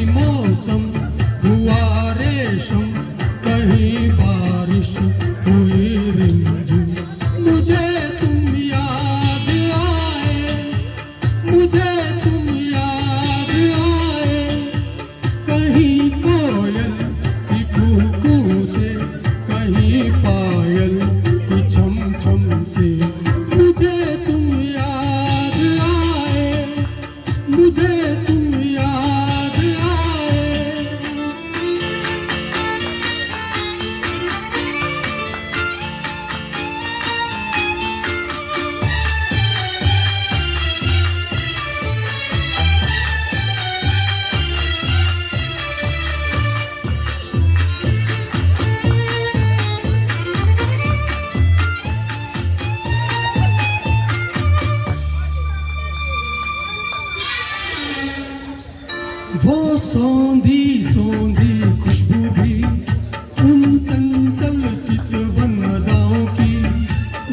मौसम हुआ रेशम, कहीं बारिश हुई रिमझिम। मुझे तुम याद आए, मुझे तुम याद आए, कहीं कोयल की कू-कू से, कहीं पायल की छम-छम से। मुझे तुम याद आए, मुझे तुम याद आए। वो सौंधी सौंधी खुशबू भी उन चंचल चितवन अदाओं की।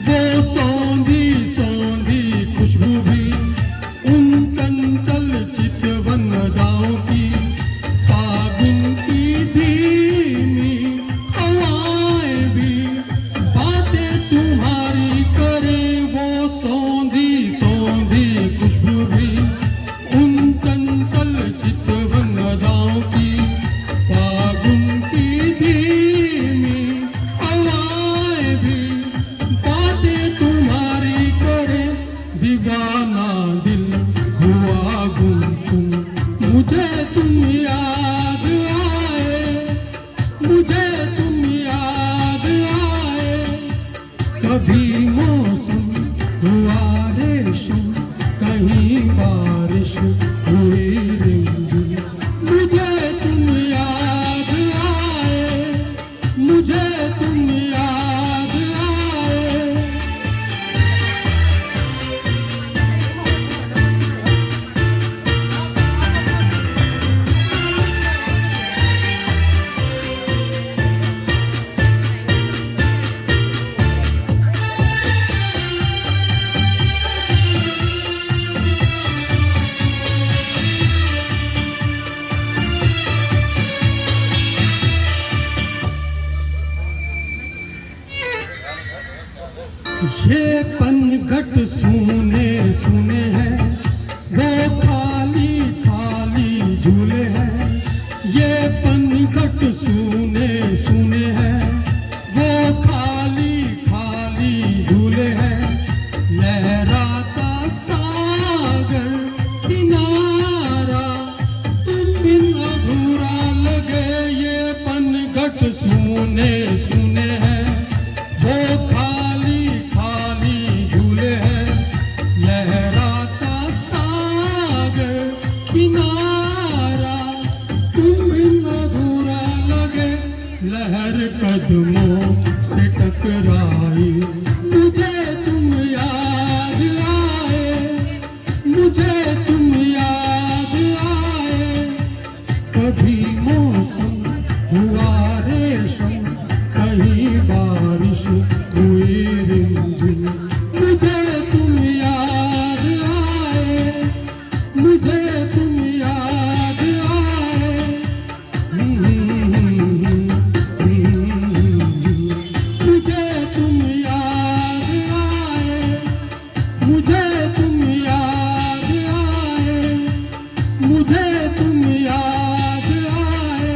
वो सौंधी सौंधी खुशबू भी उन चंचल चितवन अदाओं की। फागुन की धीमी हवाएं भी बातें तुम्हारी करें। वो सौंधी सौंधी खुशबू भी उन चंचल चितवन अदाओं की। फागुन की धीमी हवाएं भी बातें तुम्हारी करे। दीवाना दिल हुआ गुमसुम, मुझे तुम याद आए, मुझे तुम याद आए। कभी मौसम हुआ रेशम, कहीं बारिश हुई रिमझिम। मुझे तुम याद आए, मुझे तुम याद आए। ये पनघट सूने सूने हैं, वो खाली खाली झूले हैं। ये पनघट सूने सूने हैं, वो खाली खाली झूले हैं। लहराता सागर किनारा तुम बिन अधूरा लगे। ये पनघट सूने सूने हैं, वो खाली खाली झूले हैं। लहराता सागर किनारा तुम बिन अधूरा लगे। लहर कदमों से टकराई, मुझे तुम याद आए, मुझे तुम याद आए। कभी मौसम हुआ रेशम, कहीं बारिश हुई रिमझिम। मुझे तुम याद आए, मुझे तुम याद आए। मुझे तुम याद आए, मुझे तुम याद आए, मुझे तुम याद आए।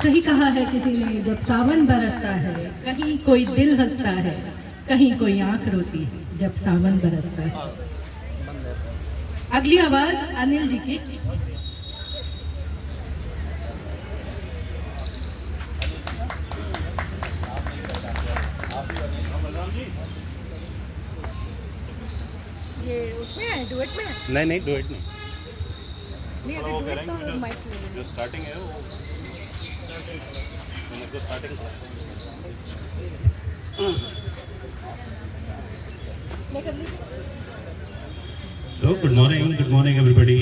सही कहा है किसी ने, जब सावन बरसता है कहीं कोई दिल हंसता है, कहीं कोई आंख रोती है जब सावन बरसता है। अगली आवाज अनिल जी की। ये उसमें है, डुएट में है? नहीं नहीं डुएट नहीं, नहीं अगर डुएट तो माइक में जो स्टार्टिंग है वो तो स्टार्टिंग। मैं कर लीजिए। So good morning everybody.